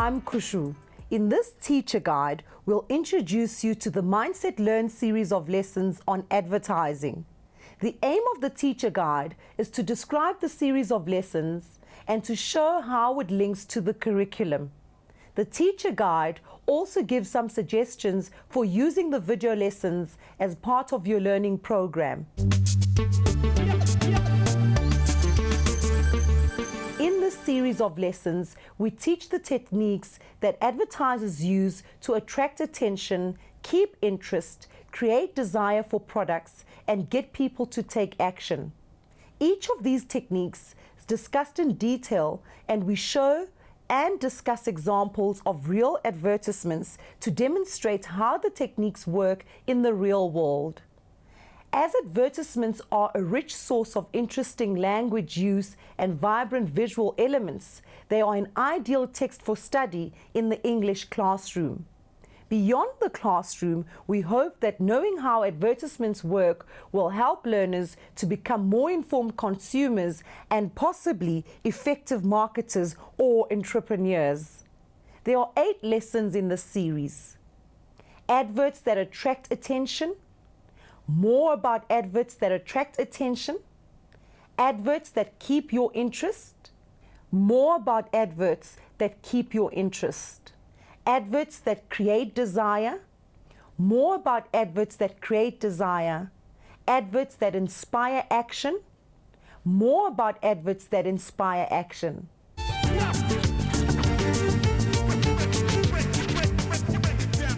I'm Kushu. In this teacher guide, we'll introduce you to the Mindset Learn series of lessons on advertising. The aim of the teacher guide is to describe the series of lessons and to show how it links to the curriculum. The teacher guide also gives some suggestions for using the video lessons as part of your learning program. In this series of lessons, we teach the techniques that advertisers use to attract attention, keep interest, create desire for products, and get people to take action. Each of these techniques is discussed in detail, and we show and discuss examples of real advertisements to demonstrate how the techniques work in the real world. As advertisements are a rich source of interesting language use and vibrant visual elements, they are an ideal text for study in the English classroom. Beyond the classroom, we hope that knowing how advertisements work will help learners to become more informed consumers and possibly effective marketers or entrepreneurs. There are 8 lessons in this series. Adverts that attract attention. More about adverts that attract attention. Adverts that keep your interest. More about adverts that keep your interest. Adverts that create desire. More about adverts that create desire. Adverts that inspire action. More about adverts that inspire action.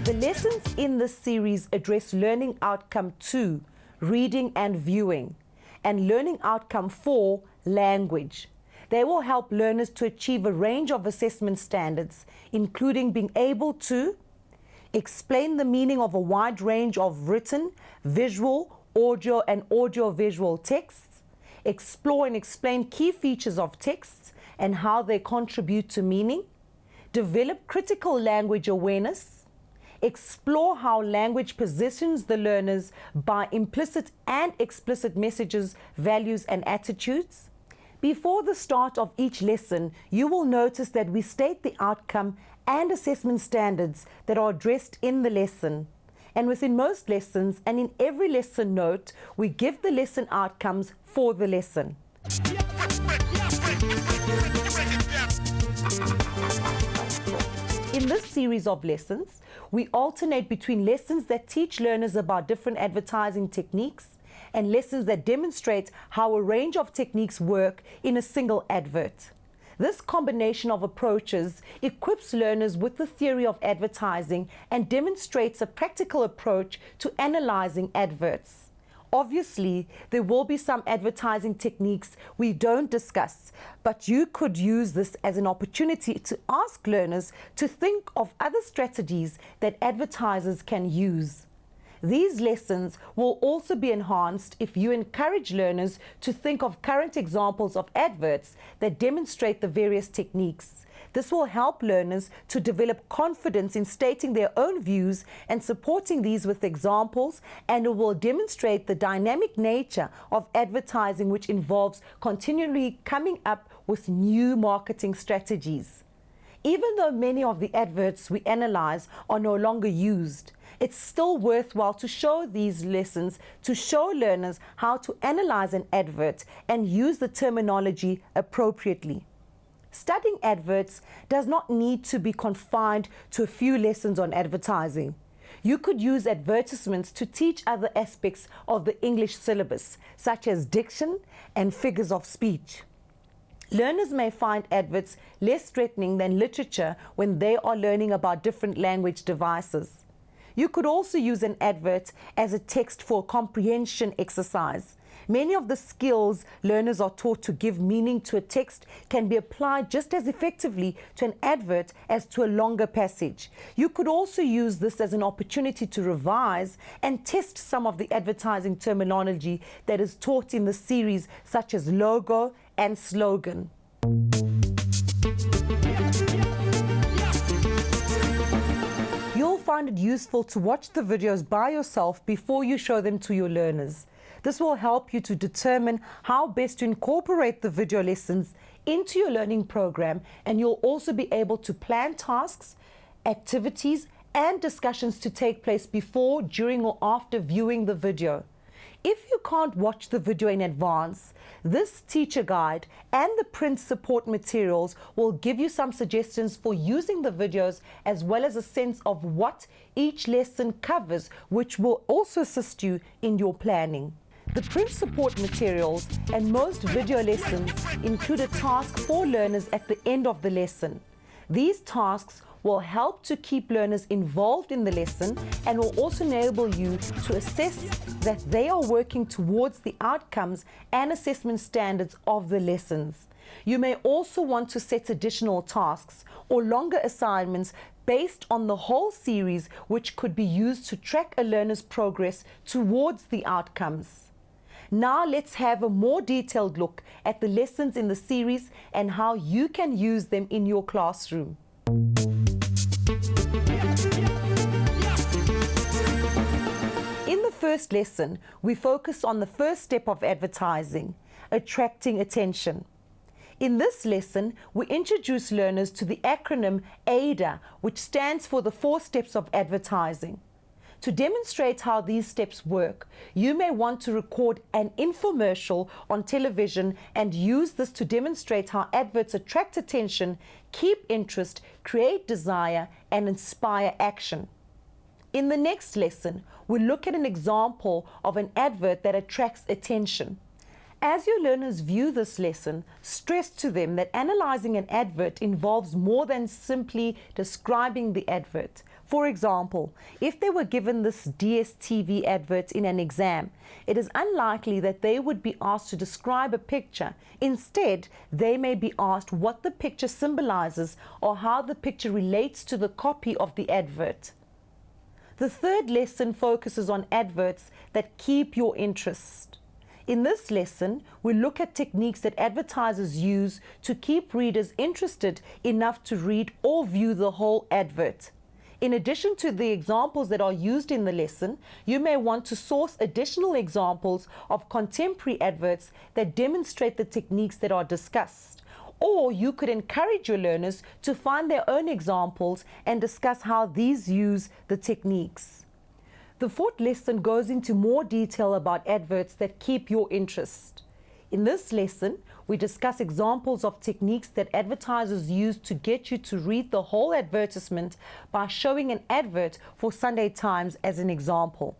The lessons in this series address learning outcome 2, reading and viewing, and learning outcome 4, language. They will help learners to achieve a range of assessment standards, including being able to explain the meaning of a wide range of written, visual, audio, and audio-visual texts, explore and explain key features of texts and how they contribute to meaning, develop critical language awareness, explore how language positions the learners by implicit and explicit messages, values, and attitudes. Before the start of each lesson, you will notice that we state the outcome and assessment standards that are addressed in the lesson. And within most lessons, and in every lesson note, we give the lesson outcomes for the lesson. In this series of lessons, we alternate between lessons that teach learners about different advertising techniques and lessons that demonstrate how a range of techniques work in a single advert. This combination of approaches equips learners with the theory of advertising and demonstrates a practical approach to analyzing adverts. Obviously, there will be some advertising techniques we don't discuss, but you could use this as an opportunity to ask learners to think of other strategies that advertisers can use. These lessons will also be enhanced if you encourage learners to think of current examples of adverts that demonstrate the various techniques. This will help learners to develop confidence in stating their own views and supporting these with examples, and it will demonstrate the dynamic nature of advertising, which involves continually coming up with new marketing strategies. Even though many of the adverts we analyze are no longer used, it's still worthwhile to show these lessons to show learners how to analyze an advert and use the terminology appropriately. Studying adverts does not need to be confined to a few lessons on advertising. You could use advertisements to teach other aspects of the English syllabus, such as diction and figures of speech. Learners may find adverts less threatening than literature when they are learning about different language devices. You could also use an advert as a text for a comprehension exercise. Many of the skills learners are taught to give meaning to a text can be applied just as effectively to an advert as to a longer passage. You could also use this as an opportunity to revise and test some of the advertising terminology that is taught in the series, such as logo and slogan. You'll find it useful to watch the videos by yourself before you show them to your learners. This will help you to determine how best to incorporate the video lessons into your learning program, and you'll also be able to plan tasks, activities, and discussions to take place before, during, or after viewing the video. If you can't watch the video in advance, this teacher guide and the print support materials will give you some suggestions for using the videos, as well as a sense of what each lesson covers, which will also assist you in your planning. The print support materials and most video lessons include a task for learners at the end of the lesson. These tasks will help to keep learners involved in the lesson and will also enable you to assess that they are working towards the outcomes and assessment standards of the lessons. You may also want to set additional tasks or longer assignments based on the whole series, which could be used to track a learner's progress towards the outcomes. Now let's have a more detailed look at the lessons in the series and how you can use them in your classroom. In the first lesson, we focus on the first step of advertising, attracting attention. In this lesson, we introduce learners to the acronym AIDA, which stands for the 4 steps of advertising. To demonstrate how these steps work, you may want to record an infomercial on television and use this to demonstrate how adverts attract attention, keep interest, create desire, and inspire action. In the next lesson, we'll look at an example of an advert that attracts attention. As your learners view this lesson, stress to them that analyzing an advert involves more than simply describing the advert. For example, if they were given this DSTV advert in an exam, it is unlikely that they would be asked to describe a picture. Instead, they may be asked what the picture symbolizes or how the picture relates to the copy of the advert. The third lesson focuses on adverts that keep your interest. In this lesson, we look at techniques that advertisers use to keep readers interested enough to read or view the whole advert. In addition to the examples that are used in the lesson, you may want to source additional examples of contemporary adverts that demonstrate the techniques that are discussed. Or you could encourage your learners to find their own examples and discuss how these use the techniques. The fourth lesson goes into more detail about adverts that keep your interest. In this lesson, we discuss examples of techniques that advertisers use to get you to read the whole advertisement by showing an advert for Sunday Times as an example.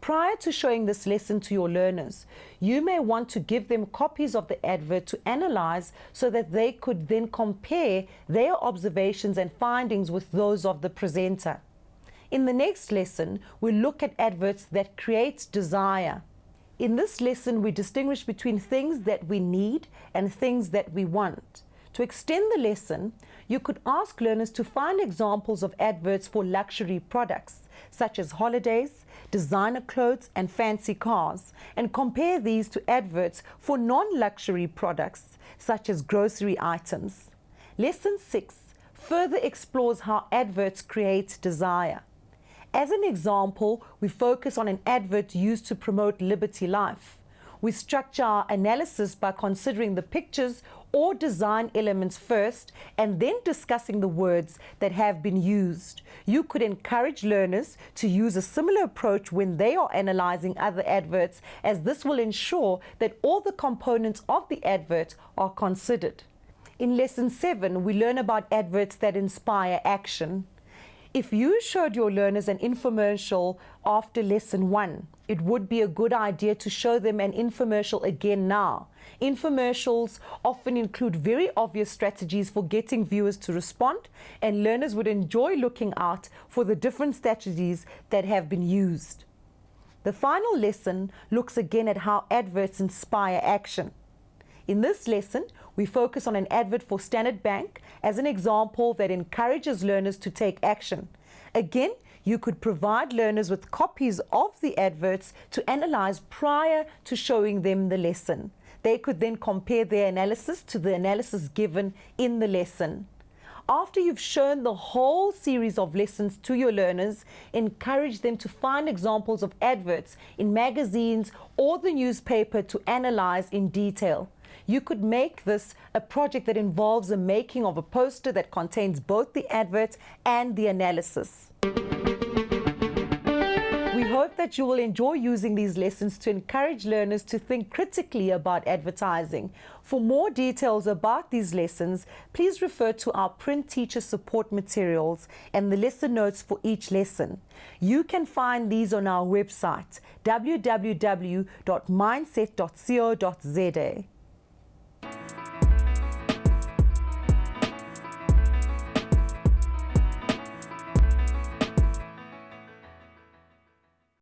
Prior to showing this lesson to your learners, you may want to give them copies of the advert to analyze so that they could then compare their observations and findings with those of the presenter. In the next lesson, we'll look at adverts that create desire. In this lesson, we distinguish between things that we need and things that we want. To extend the lesson, you could ask learners to find examples of adverts for luxury products, such as holidays, designer clothes, and fancy cars, and compare these to adverts for non-luxury products, such as grocery items. Lesson 6 further explores how adverts create desire. As an example, we focus on an advert used to promote Liberty Life. We structure our analysis by considering the pictures or design elements first and then discussing the words that have been used. You could encourage learners to use a similar approach when they are analyzing other adverts, as this will ensure that all the components of the advert are considered. In Lesson 7, we learn about adverts that inspire action. If you showed your learners an infomercial after Lesson 1, it would be a good idea to show them an infomercial again now. Infomercials often include very obvious strategies for getting viewers to respond, and learners would enjoy looking out for the different strategies that have been used. The final lesson looks again at how adverts inspire action. In this lesson, we focus on an advert for Standard Bank as an example that encourages learners to take action. Again, you could provide learners with copies of the adverts to analyze prior to showing them the lesson. They could then compare their analysis to the analysis given in the lesson. After you've shown the whole series of lessons to your learners, encourage them to find examples of adverts in magazines or the newspaper to analyze in detail. You could make this a project that involves the making of a poster that contains both the advert and the analysis. We hope that you will enjoy using these lessons to encourage learners to think critically about advertising. For more details about these lessons, please refer to our print teacher support materials and the lesson notes for each lesson. You can find these on our website, www.mindset.co.za.